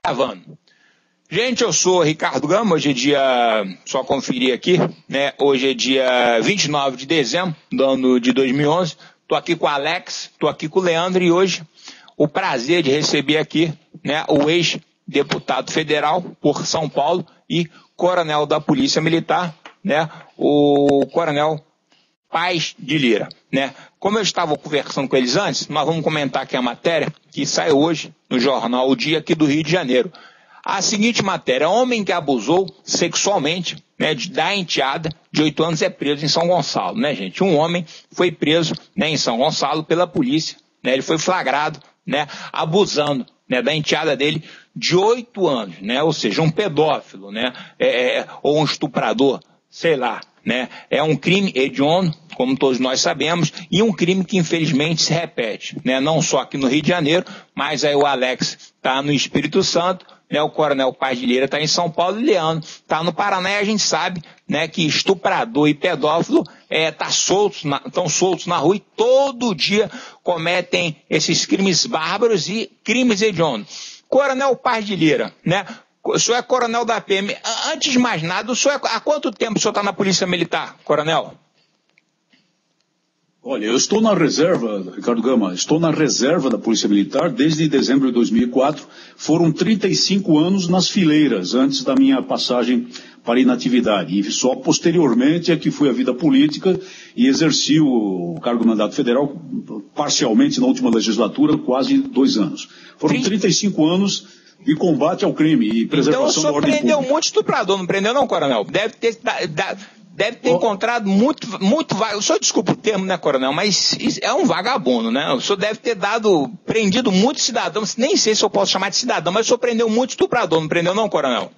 Gravando. Gente, eu sou Ricardo Gama, hoje é dia, só conferir aqui, né? Hoje é dia 29 de dezembro do ano de 2011. Estou aqui com o Alex, estou aqui com o Leandro e hoje o prazer de receber aqui, né, o ex-deputado federal por São Paulo e coronel da Polícia Militar, né, o coronel Paz de Lira, né? Como eu estava conversando com eles antes, nós vamos comentar aqui a matéria que sai hoje no jornal O Dia aqui do Rio de Janeiro. A seguinte matéria: homem que abusou sexualmente, né, da enteada de 8 anos é preso em São Gonçalo, né, gente? Um homem foi preso, né, em São Gonçalo pela polícia, né? Ele foi flagrado, né, abusando, né, da enteada dele de 8 anos, né? Ou seja, um pedófilo, né? Ou um estuprador, sei lá, né? É um crime hediondo, como todos nós sabemos, e um crime que infelizmente se repete, né? Não só aqui no Rio de Janeiro, mas aí o Alex está no Espírito Santo, né? O coronel Paz de Lira está em São Paulo e o Leandro está no Paraná, e a gente sabe, né, que estuprador e pedófilo estão soltos na rua e todo dia cometem esses crimes bárbaros e crimes hediondos. Coronel Paz de Lira, né? O senhor é coronel da PM. Antes de mais nada, o senhor há quanto tempo o senhor está na Polícia Militar, coronel? Olha, eu estou na reserva, Ricardo Gama, estou na reserva da Polícia Militar desde dezembro de 2004. Foram 35 anos nas fileiras, antes da minha passagem para inatividade. E só posteriormente é que fui à vida política e exerci o cargo do mandato federal parcialmente na última legislatura, quase 2 anos. Foram 35 anos de combate ao crime e preservação da ordem pública. Então o senhor prendeu muito estuprador, não prendeu não, coronel? Deve ter encontrado muito o senhor desculpa o termo, né, coronel, mas é um vagabundo, né? O senhor deve ter prendido muito cidadão, nem sei se eu posso chamar de cidadão, mas o senhor prendeu muito estuprador, não prendeu não, coronel?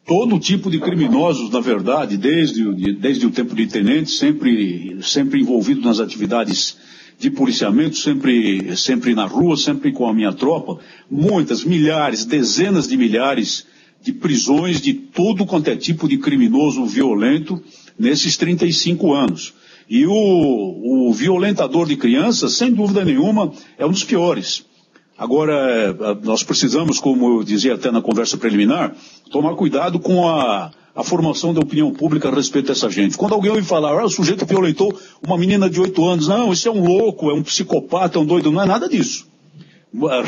Todo tipo de criminosos, na verdade, desde o tempo de tenente, sempre envolvido nas atividades de policiamento, sempre na rua, sempre com a minha tropa, muitas, milhares, dezenas de milhares de prisões de todo quanto é tipo de criminoso violento nesses 35 anos. E o violentador de crianças, sem dúvida nenhuma, é um dos piores. Agora, nós precisamos, como eu dizia até na conversa preliminar, tomar cuidado com a formação da opinião pública a respeito dessa gente. Quando alguém ouve falar, o sujeito violentou uma menina de 8 anos, não, isso é um louco, é um psicopata, é um doido, não é nada disso.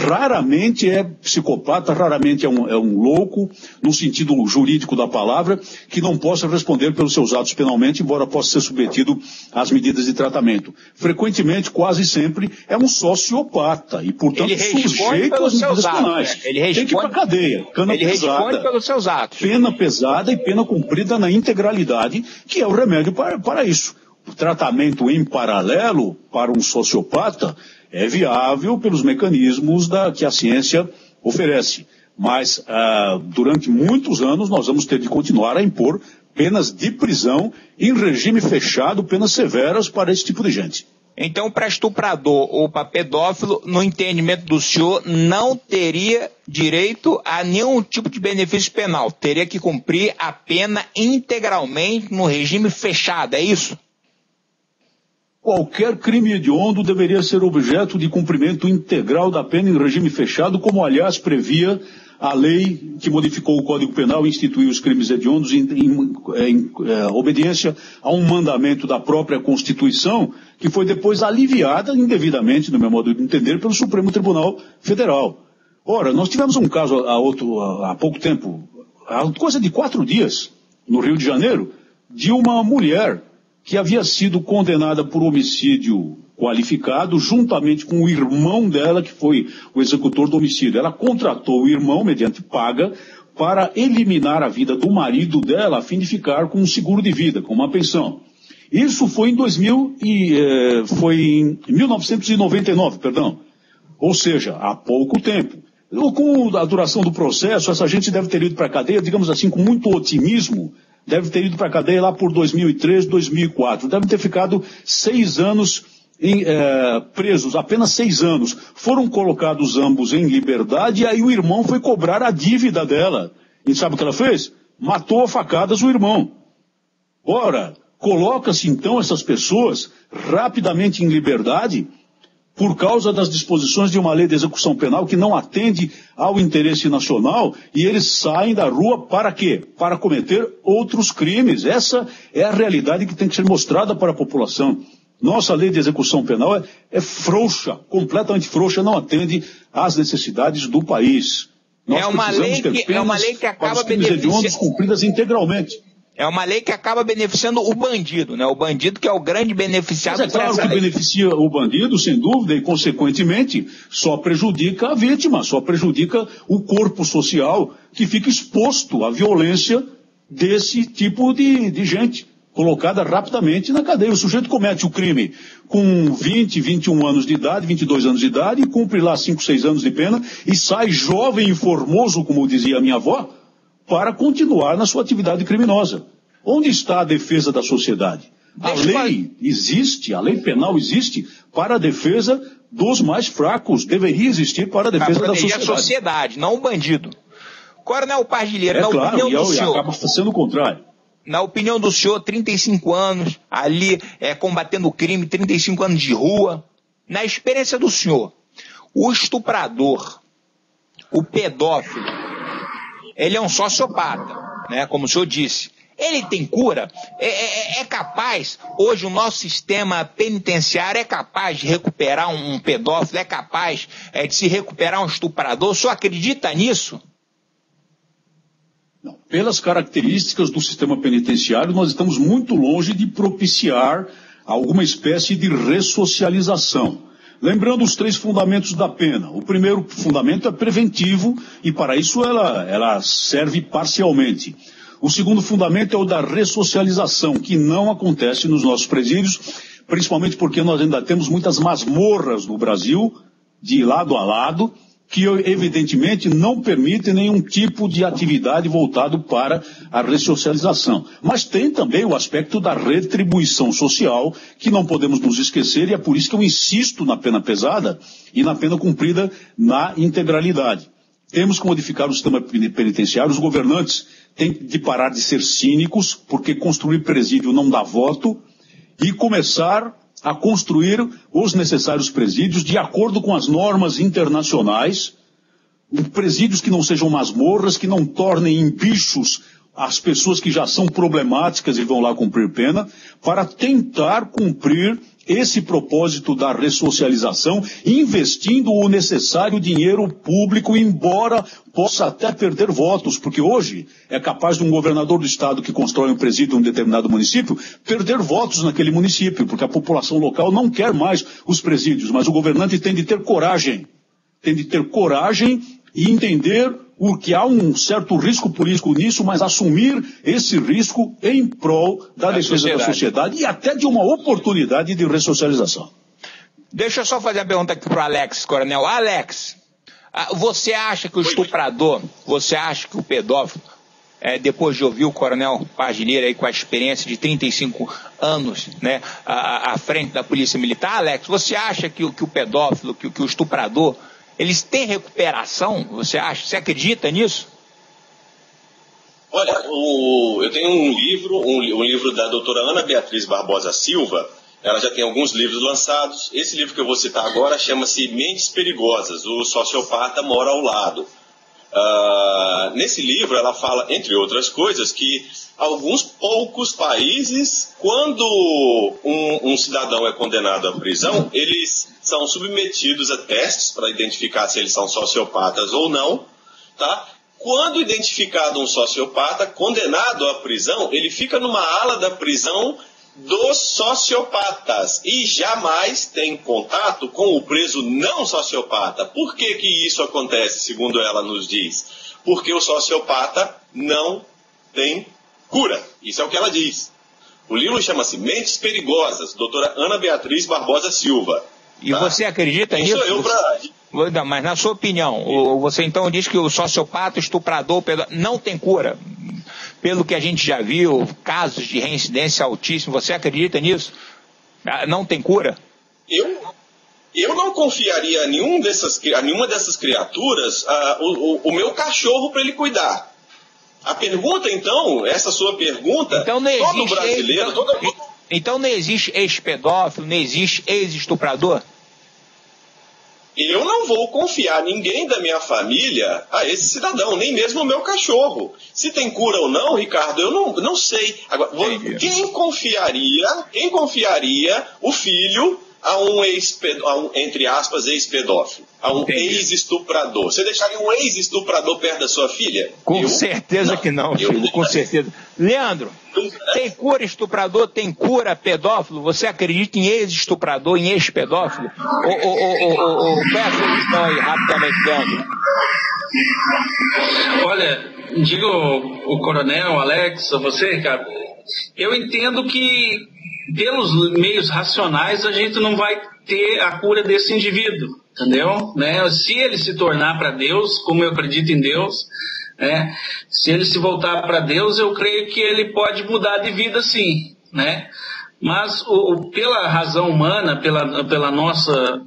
Raramente é psicopata, raramente é um louco, no sentido jurídico da palavra, que não possa responder pelos seus atos penalmente, embora possa ser submetido às medidas de tratamento. Frequentemente, quase sempre, é um sociopata e, portanto, sujeito às medidas penais. Tem que ir para a cadeia, responde pelos seus atos. Pena pesada e pena cumprida na integralidade, que é o remédio para isso. O tratamento em paralelo para um sociopata é viável pelos mecanismos que a ciência oferece. Mas, durante muitos anos, nós vamos ter de continuar a impor penas de prisão em regime fechado, penas severas para esse tipo de gente. Então, para estuprador ou para pedófilo, no entendimento do senhor, não teria direito a nenhum tipo de benefício penal. Teria que cumprir a pena integralmente no regime fechado, é isso? Qualquer crime hediondo deveria ser objeto de cumprimento integral da pena em regime fechado, como, aliás, previa a lei que modificou o Código Penal e instituiu os crimes hediondos em obediência a um mandamento da própria Constituição, que foi depois aliviada indevidamente, no meu modo de entender, pelo Supremo Tribunal Federal. Ora, nós tivemos um caso há pouco tempo, há coisa de 4 dias, no Rio de Janeiro, de uma mulher que havia sido condenada por homicídio qualificado, juntamente com o irmão dela, que foi o executor do homicídio. Ela contratou o irmão, mediante paga, para eliminar a vida do marido dela, a fim de ficar com um seguro de vida, com uma pensão. Isso foi em 1999, perdão. Ou seja, há pouco tempo. Com a duração do processo, essa gente deve ter ido para a cadeia, digamos assim, com muito otimismo, deve ter ido para a cadeia lá por 2003, 2004. Deve ter ficado 6 anos presos, apenas 6 anos. Foram colocados ambos em liberdade e aí o irmão foi cobrar a dívida dela. E sabe o que ela fez? Matou a facadas o irmão. Ora, coloca-se então essas pessoas rapidamente em liberdade por causa das disposições de uma lei de execução penal que não atende ao interesse nacional, e eles saem da rua para quê? Para cometer outros crimes. Essa é a realidade que tem que ser mostrada para a população. Nossa lei de execução penal é frouxa, completamente frouxa, não atende às necessidades do país. Nós é uma lei que acaba beneficiando cumpridas integralmente. É uma lei que acaba beneficiando o bandido, né? O bandido que é o grande beneficiado. Mas é claro que beneficia o bandido, sem dúvida, e consequentemente só prejudica a vítima, só prejudica o corpo social que fica exposto à violência desse tipo de gente, colocada rapidamente na cadeia. O sujeito comete o crime com 20, 21 anos de idade, 22 anos de idade, cumpre lá 5, 6 anos de pena e sai jovem e formoso, como dizia a minha avó, para continuar na sua atividade criminosa. Onde está a defesa da sociedade? A lei existe, a lei penal existe para a defesa dos mais fracos, deveria existir para a defesa da sociedade. A sociedade, não o bandido. Coronel Pardilheiro, na opinião do senhor... acaba sendo o contrário. Na opinião do senhor, 35 anos ali combatendo o crime, 35 anos de rua. Na experiência do senhor, o estuprador, o pedófilo, ele é um sociopata, né? Como o senhor disse. Ele tem cura? É capaz, hoje o nosso sistema penitenciário é capaz de recuperar um pedófilo, é capaz de se recuperar um estuprador? O senhor acredita nisso? Não. Pelas características do sistema penitenciário, nós estamos muito longe de propiciar alguma espécie de ressocialização. Lembrando os 3 fundamentos da pena. O primeiro fundamento é preventivo e para isso ela serve parcialmente. O segundo fundamento é o da ressocialização, que não acontece nos nossos presídios, principalmente porque nós ainda temos muitas masmorras no Brasil, de lado a lado, que evidentemente não permitem nenhum tipo de atividade voltado para a ressocialização. Mas tem também o aspecto da retribuição social, que não podemos nos esquecer, e é por isso que eu insisto na pena pesada e na pena cumprida na integralidade. Temos que modificar o sistema penitenciário, os governantes têm de parar de ser cínicos, porque construir presídio não dá voto, e começar a construir os necessários presídios de acordo com as normas internacionais, presídios que não sejam masmorras, que não tornem em bichos as pessoas que já são problemáticas e vão lá cumprir pena, para tentar cumprir esse propósito da ressocialização, investindo o necessário dinheiro público, embora possa até perder votos, porque hoje é capaz de um governador do estado que constrói um presídio em um determinado município perder votos naquele município, porque a população local não quer mais os presídios, mas o governante tem de ter coragem e entender que há um certo risco político nisso, mas assumir esse risco em prol da defesa da sociedade e até de uma oportunidade de ressocialização. Deixa eu só fazer a pergunta aqui para o Alex, coronel. Alex, você acha que o estuprador, você acha que o pedófilo, depois de ouvir o coronel Pardilheiro aí com a experiência de 35 anos, né, à frente da Polícia Militar, Alex, você acha que o pedófilo, que o estuprador, eles têm recuperação? Você acha? Você acredita nisso? Olha, eu tenho um livro da doutora Ana Beatriz Barbosa Silva. Ela já tem alguns livros lançados. Esse livro que eu vou citar agora chama-se Mentes Perigosas, o sociopata mora ao lado. Nesse livro ela fala, entre outras coisas, que alguns poucos países, quando um cidadão é condenado à prisão, eles são submetidos a testes para identificar se eles são sociopatas ou não, tá? Quando identificado um sociopata condenado à prisão, ele fica numa ala da prisão dos sociopatas e jamais tem contato com o preso não sociopata. Por que que isso acontece, segundo ela nos diz? Porque o sociopata não tem cura. Isso é o que ela diz. O livro chama-se Mentes Perigosas, doutora Ana Beatriz Barbosa Silva. E você acredita nisso? Mas na sua opinião, você então diz que o sociopata, estuprador, não tem cura? Pelo que a gente já viu, casos de reincidência altíssima, você acredita nisso? Não tem cura? Eu não confiaria a nenhuma dessas criaturas o meu cachorro para ele cuidar. A pergunta, então, essa sua pergunta, então não existe todo brasileiro... Então não existe ex-pedófilo, não existe ex-estuprador? eu não vou confiar ninguém da minha família a esse cidadão, nem mesmo o meu cachorro. Se tem cura ou não, Ricardo, eu não sei. Agora, quem confiaria o filho a um entre aspas, ex-pedófilo, a um ex-estuprador? Você deixaria um ex-estuprador perto da sua filha? Com certeza que não, filho, com certeza. Leandro, tem cura estuprador, tem cura pedófilo? Você acredita em ex-estuprador, em ex-pedófilo? Qual é a solução aí, rapidamente, Leandro? Olha, digo o coronel, Alex, a você, Ricardo, eu entendo que pelos meios racionais a gente não vai ter a cura desse indivíduo, entendeu? Né? Se ele se tornar para Deus, como eu acredito em Deus, né? Se ele se voltar para Deus, eu creio que ele pode mudar de vida, sim, né? Mas pela razão humana, pela nossa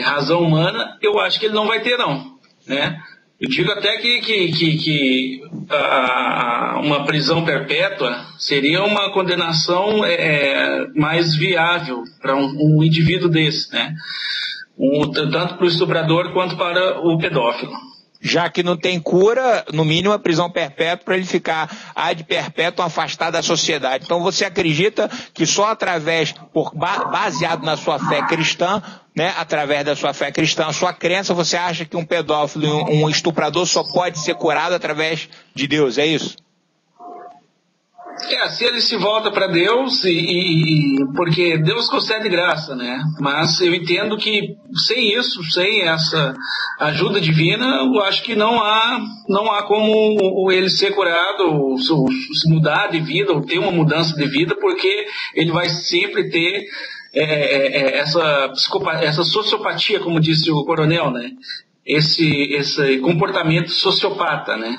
razão humana, eu acho que ele não vai ter, não, né? Eu digo até que uma prisão perpétua seria uma condenação mais viável para um indivíduo desse, né? Tanto para o estuprador quanto para o pedófilo. Já que não tem cura, no mínimo a prisão perpétua para ele ficar ad perpétuo afastado da sociedade. Então você acredita que só através, baseado na sua fé cristã, né, através da sua fé cristã, a sua crença, você acha que um pedófilo e um estuprador só pode ser curado através de Deus, é isso? Se ele se volta para Deus, porque Deus concede graça, né? Mas eu entendo que sem isso, sem essa ajuda divina, eu acho que não há como ele ser curado, ou se mudar de vida, ou ter uma mudança de vida, porque ele vai sempre ter essa sociopatia, como disse o coronel, né? Esse comportamento sociopata, né?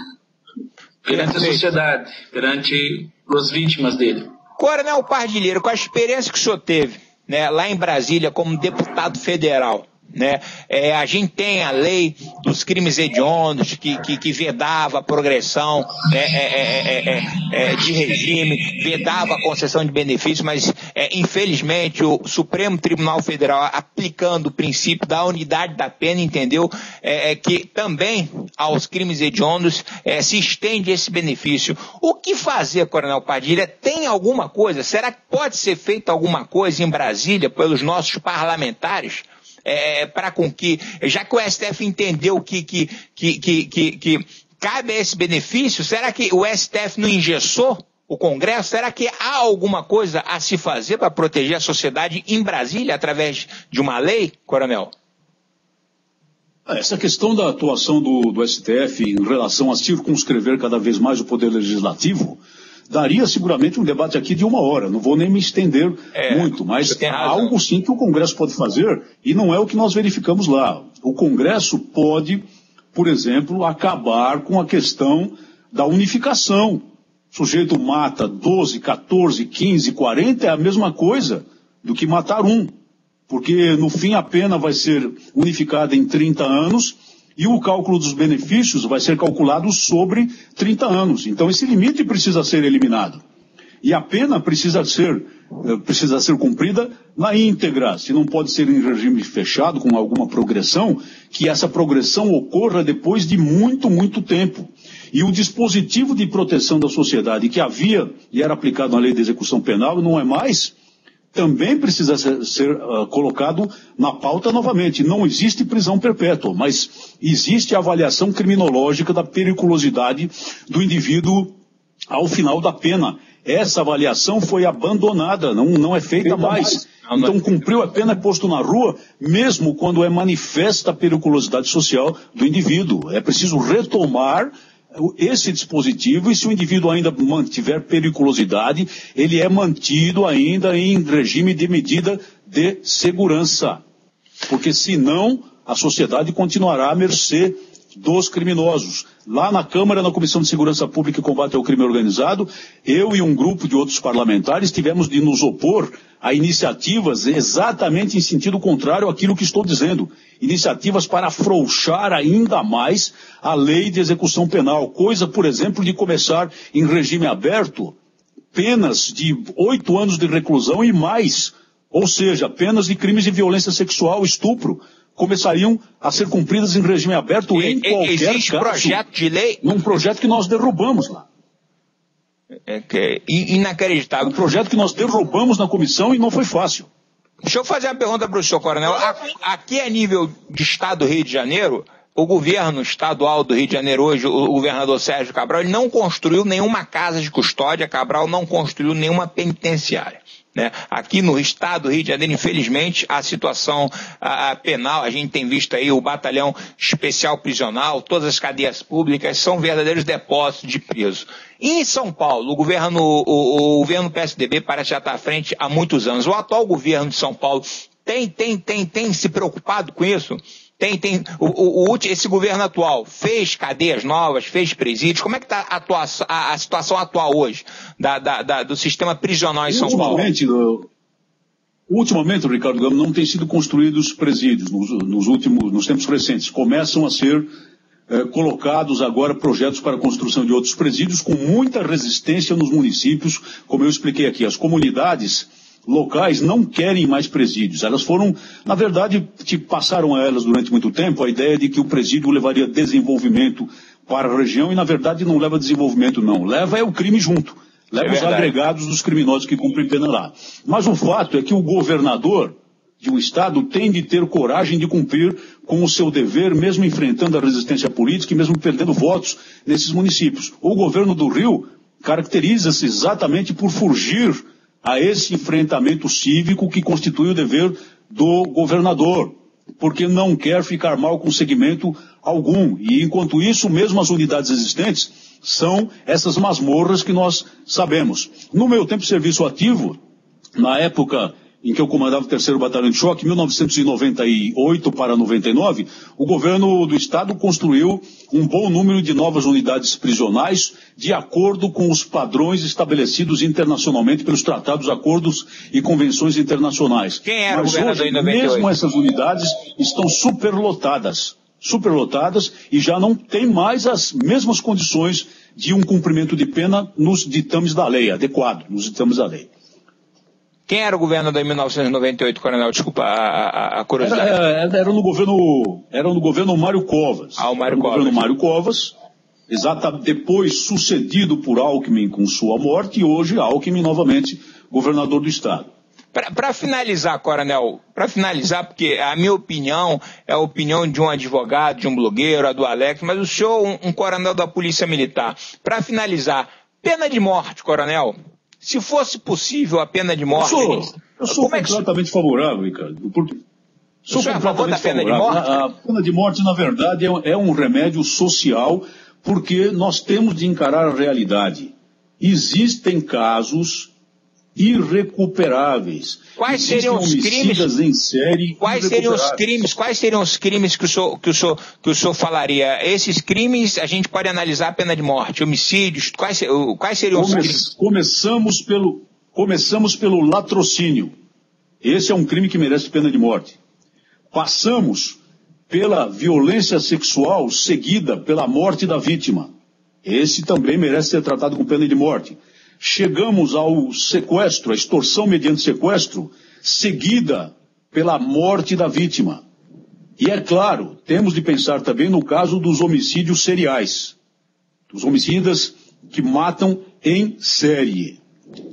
Perante a sociedade, perante as vítimas dele. Coronel Pardilheiro, com a experiência que o senhor teve, né, lá em Brasília como deputado federal, né, a gente tem a lei dos crimes hediondos que vedava a progressão de regime, vedava a concessão de benefícios, mas infelizmente o Supremo Tribunal Federal, aplicando o princípio da unidade da pena, entendeu que também aos crimes hediondos se estende esse benefício. O que fazer, Coronel Padilha? Tem alguma coisa? Será que pode ser feita alguma coisa em Brasília pelos nossos parlamentares? Para com que, já que o STF entendeu que cabe a esse benefício, será que o STF não engessou o Congresso? Será que há alguma coisa a se fazer para proteger a sociedade em Brasília através de uma lei, coronel? Essa questão da atuação do STF em relação a circunscrever cada vez mais o poder legislativo daria seguramente um debate aqui de 1 hora, não vou nem me estender muito, mas há algo sim que o Congresso pode fazer e não é o que nós verificamos lá. O Congresso pode, por exemplo, acabar com a questão da unificação. O sujeito mata 12, 14, 15, 40, é a mesma coisa do que matar um, porque no fim a pena vai ser unificada em 30 anos e o cálculo dos benefícios vai ser calculado sobre 30 anos. Então esse limite precisa ser eliminado. E a pena precisa ser cumprida na íntegra. Se não pode ser em regime fechado, com alguma progressão, que essa progressão ocorra depois de muito, muito tempo. E o dispositivo de proteção da sociedade que havia e era aplicado na lei de execução penal não é mais, também precisa ser colocado na pauta novamente. Não existe prisão perpétua, mas existe a avaliação criminológica da periculosidade do indivíduo ao final da pena. Essa avaliação foi abandonada, não é feita mais. Então, cumpriu a pena, é posto na rua, mesmo quando é manifesta a periculosidade social do indivíduo. É preciso retomar esse dispositivo, e se o indivíduo ainda mantiver periculosidade, ele é mantido ainda em regime de medida de segurança. Porque senão a sociedade continuará à mercê dos criminosos. Lá na Câmara, na Comissão de Segurança Pública e Combate ao Crime Organizado, eu e um grupo de outros parlamentares tivemos de nos opor a iniciativas exatamente em sentido contrário àquilo que estou dizendo. Iniciativas para afrouxar ainda mais a lei de execução penal. Coisa, por exemplo, de começar em regime aberto penas de 8 anos de reclusão e mais. Ou seja, penas de crimes de violência sexual, estupro, começariam a ser cumpridas em regime aberto em qualquer existe caso. Projeto de lei? Num projeto que nós derrubamos lá. Inacreditável. Um projeto que nós derrubamos na comissão e não foi fácil. Deixa eu fazer uma pergunta para o senhor, coronel. Aqui a nível de Estado do Rio de Janeiro, o governo estadual do Rio de Janeiro hoje, o governador Sérgio Cabral, ele não construiu nenhuma casa de custódia, Cabral não construiu nenhuma penitenciária. Né? Aqui no estado do Rio de Janeiro, infelizmente, a situação penal, a gente tem visto aí o batalhão especial prisional, todas as cadeias públicas são verdadeiros depósitos de preso. E em São Paulo, o governo PSDB parece já estar à frente há muitos anos. O atual governo de São Paulo tem se preocupado com isso? Esse governo atual fez cadeias novas, fez presídios. Como é que está a situação atual hoje do sistema prisional em São Paulo? Ultimamente, Ricardo Gama, não tem sido construídos presídios nos tempos recentes. Começam a ser colocados agora projetos para a construção de outros presídios com muita resistência nos municípios, como eu expliquei aqui. As comunidades locais não querem mais presídios. Elas foram, na verdade, passaram a elas durante muito tempo a ideia de que o presídio levaria desenvolvimento para a região e, na verdade, não leva desenvolvimento, não. Leva o crime junto. Leva os agregados dos criminosos que cumprem pena lá. Mas o fato é que o governador de um estado tem de ter coragem de cumprir com o seu dever, mesmo enfrentando a resistência política e mesmo perdendo votos nesses municípios. O governo do Rio caracteriza-se exatamente por fugir a esse enfrentamento cívico que constitui o dever do governador, porque não quer ficar mal com segmento algum. E, enquanto isso, mesmo as unidades existentes são essas masmorras que nós sabemos. No meu tempo de serviço ativo, na época em que eu comandava o 3º Batalhão de Choque, 1998 para 99, o governo do estado construiu um bom número de novas unidades prisionais de acordo com os padrões estabelecidos internacionalmente pelos tratados, acordos e convenções internacionais. Quem era o governador hoje, em 98? Mesmo essas unidades estão superlotadas e já não tem mais as mesmas condições de um cumprimento de pena nos ditames da lei, adequado, nos ditames da lei. Quem era o governador em 1998, coronel? Desculpa a curiosidade. Era no governo Mário Covas. O Mário Covas. Governo Mário Covas, depois sucedido por Alckmin com sua morte, e hoje Alckmin novamente governador do estado. Para finalizar, coronel, porque a minha opinião é a opinião de um advogado, de um blogueiro, a do Alex, mas o senhor, um coronel da Polícia Militar. Para finalizar, pena de morte, coronel. Se fosse possível a pena de morte... Eu sou completamente favorável, Ricardo. Sou completamente favorável. A pena de morte, na verdade, é um remédio social, porque nós temos de encarar a realidade. Existem casos irrecuperáveis. Quais seriam os crimes em série? Quais seriam os crimes que o senhor falaria? Esses crimes a gente pode analisar a pena de morte, homicídios, quais seriam os crimes? Começamos pelo latrocínio. Esse é um crime que merece pena de morte. Passamos pela violência sexual seguida pela morte da vítima. Esse também merece ser tratado com pena de morte. Chegamos ao sequestro, a extorsão mediante sequestro, seguida pela morte da vítima. E é claro, temos de pensar também no caso dos homicídios seriais, dos homicidas que matam em série.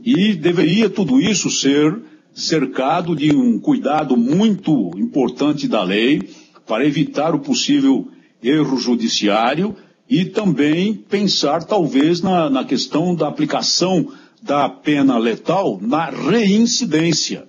E deveria tudo isso ser cercado de um cuidado muito importante da lei para evitar o possível erro judiciário e também pensar talvez na questão da aplicação da pena letal na reincidência.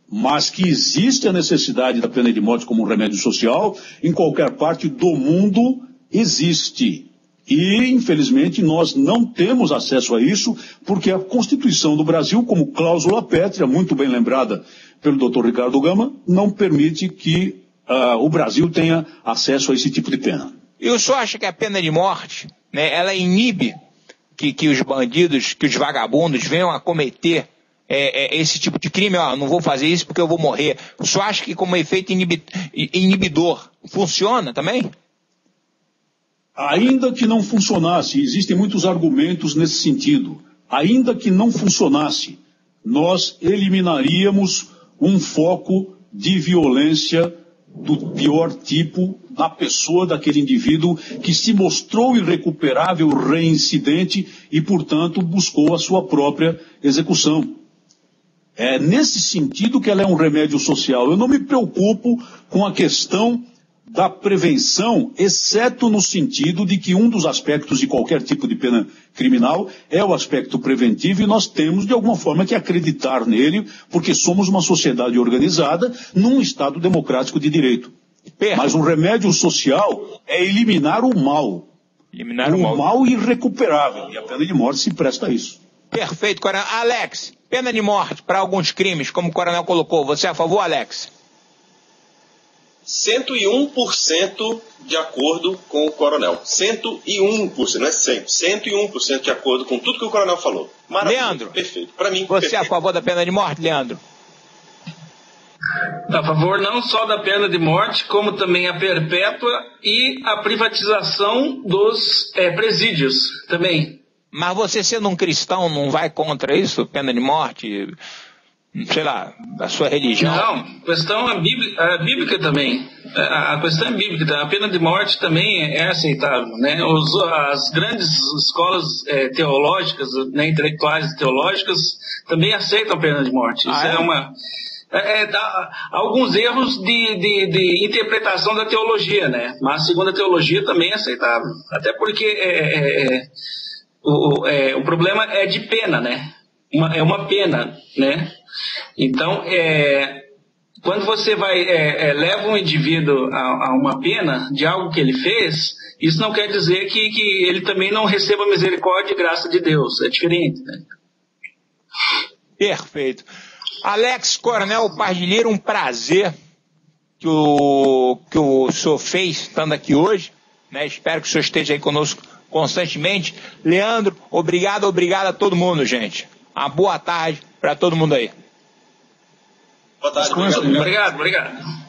Mas que existe a necessidade da pena de morte como um remédio social, em qualquer parte do mundo existe. E, infelizmente, nós não temos acesso a isso, porque a Constituição do Brasil, como cláusula pétrea, muito bem lembrada pelo Dr. Ricardo Gama, não permite que o Brasil tenha acesso a esse tipo de pena. E o senhor acha que a pena de morte, né, ela inibe que os bandidos, que os vagabundos venham a cometer esse tipo de crime? Não vou fazer isso porque eu vou morrer. O senhor acha que como efeito inibidor funciona também? Ainda que não funcionasse, existem muitos argumentos nesse sentido. Ainda que não funcionasse, nós eliminaríamos um foco de violência do pior tipo na pessoa daquele indivíduo que se mostrou irrecuperável, reincidente e, portanto, buscou a sua própria execução. É nesse sentido que ela é um remédio social. Eu não me preocupo com a questão da prevenção, exceto no sentido de que um dos aspectos de qualquer tipo de pena criminal é o aspecto preventivo e nós temos, de alguma forma, que acreditar nele, porque somos uma sociedade organizada num Estado democrático de direito. Mas um remédio social é eliminar o mal. O mal irrecuperável. E a pena de morte se presta a isso. Perfeito, Coronel. Alex, pena de morte para alguns crimes, como o Coronel colocou. Você é a favor, Alex? 101% de acordo com o Coronel. 101%, não é 100%. 101% de acordo com tudo que o Coronel falou. Maravilha. Leandro, perfeito. Para mim, você perfeito. É a favor da pena de morte, Leandro? A favor não só da pena de morte, como também a perpétua e a privatização dos presídios também. Mas você, sendo um cristão, não vai contra isso? Pena de morte, sei lá, da sua religião? Não, a questão é bíblica também. A questão é bíblica. A pena de morte também é aceitável, né? As grandes escolas teológicas, né, intelectuais teológicas, também aceitam a pena de morte. Isso é uma... alguns erros de interpretação da teologia, né? Mas segundo a teologia também é aceitável. Até porque o problema é de pena, né? É uma pena, né? Então, quando você leva um indivíduo a uma pena de algo que ele fez, isso não quer dizer que ele também não receba misericórdia e graça de Deus. É diferente, né? Perfeito. Alex, Coronel Pardilheiro, um prazer que o senhor fez estando aqui hoje, né? Espero que o senhor esteja aí conosco constantemente. Leandro, obrigado a todo mundo, gente. Uma boa tarde para todo mundo aí. Boa tarde, obrigado. Obrigado.